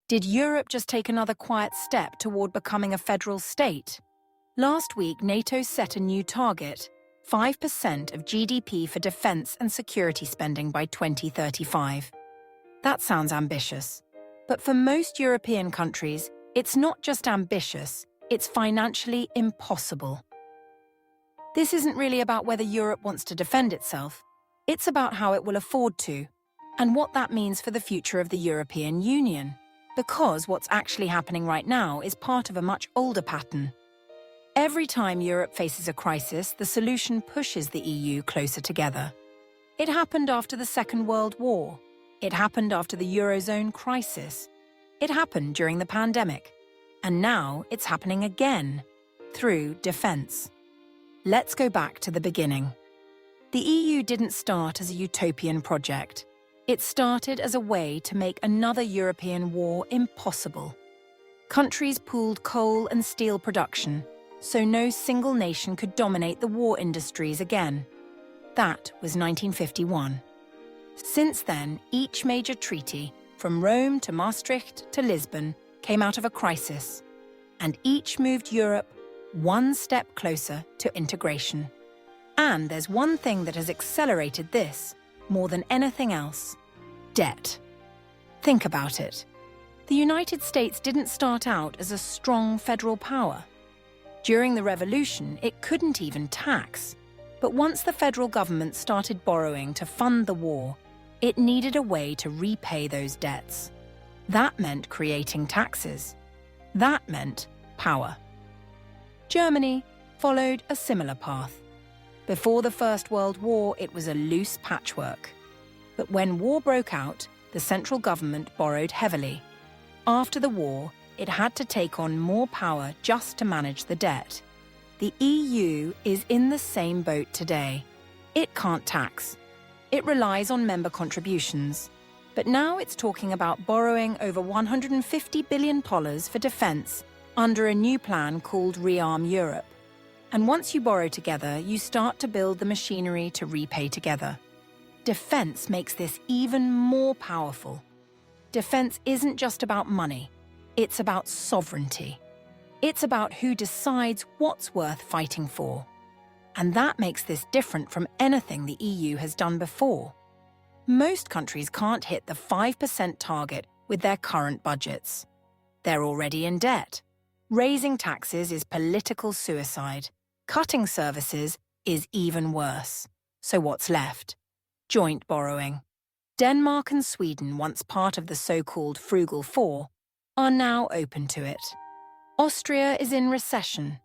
Did Europe just take another quiet step toward becoming a federal state? Last week, NATO set a new target, 5% of GDP for defense and security spending by 2035. That sounds ambitious. But for most European countries, it's not just ambitious, it's financially impossible. This isn't really about whether Europe wants to defend itself. It's about how it will afford to, and what that means for the future of the European Union. Because what's actually happening right now is part of a much older pattern. Every time Europe faces a crisis, the solution pushes the EU closer together. It happened after the Second World War. It happened after the Eurozone crisis. It happened during the pandemic. And now it's happening again, through defense. Let's go back to the beginning. The EU didn't start as a utopian project. It started as a way to make another European war impossible. Countries pooled coal and steel production, so no single nation could dominate the war industries again. That was 1951. Since then, each major treaty, from Rome to Maastricht to Lisbon, came out of a crisis, and each moved Europe one step closer to integration. And there's one thing that has accelerated this more than anything else: debt. Think about it. The United States didn't start out as a strong federal power. During the Revolution, it couldn't even tax. But once the federal government started borrowing to fund the war, it needed a way to repay those debts. That meant creating taxes. That meant power. Germany followed a similar path. Before the First World War, it was a loose patchwork. But when war broke out, the central government borrowed heavily. After the war, it had to take on more power just to manage the debt. The EU is in the same boat today. It can't tax. It relies on member contributions. But now it's talking about borrowing over $150 billion for defense under a new plan called Rearm Europe. And once you borrow together, you start to build the machinery to repay together. Defense makes this even more powerful. Defense isn't just about money. It's about sovereignty. It's about who decides what's worth fighting for. And that makes this different from anything the EU has done before. Most countries can't hit the 5% target with their current budgets. They're already in debt. Raising taxes is political suicide. Cutting services is even worse. So what's left? Joint borrowing. Denmark and Sweden, once part of the so-called Frugal Four, are now open to it. Austria is in recession.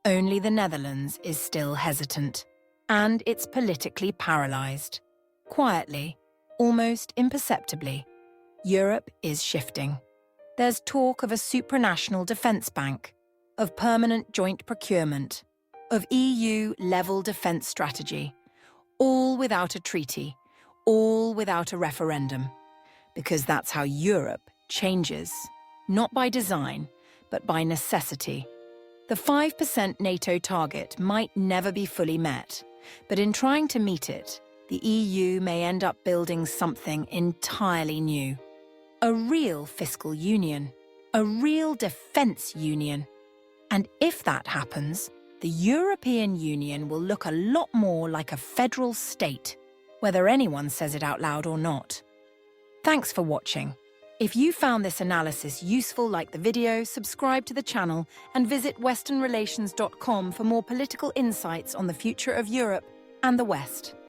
Only the Netherlands is still hesitant. And it's politically paralyzed. Quietly, almost imperceptibly, Europe is shifting. There's talk of a supranational defense bank, of permanent joint procurement, of EU-level defense strategy, all without a treaty, all without a referendum, because that's how Europe changes, not by design, but by necessity. The 5% NATO target might never be fully met, but in trying to meet it, the EU may end up building something entirely new. A real fiscal union, a real defense union. And if that happens, the European Union will look a lot more like a federal state, whether anyone says it out loud or not. Thanks for watching. If you found this analysis useful, like the video, subscribe to the channel, and visit westernrelations.com for more political insights on the future of Europe and the West.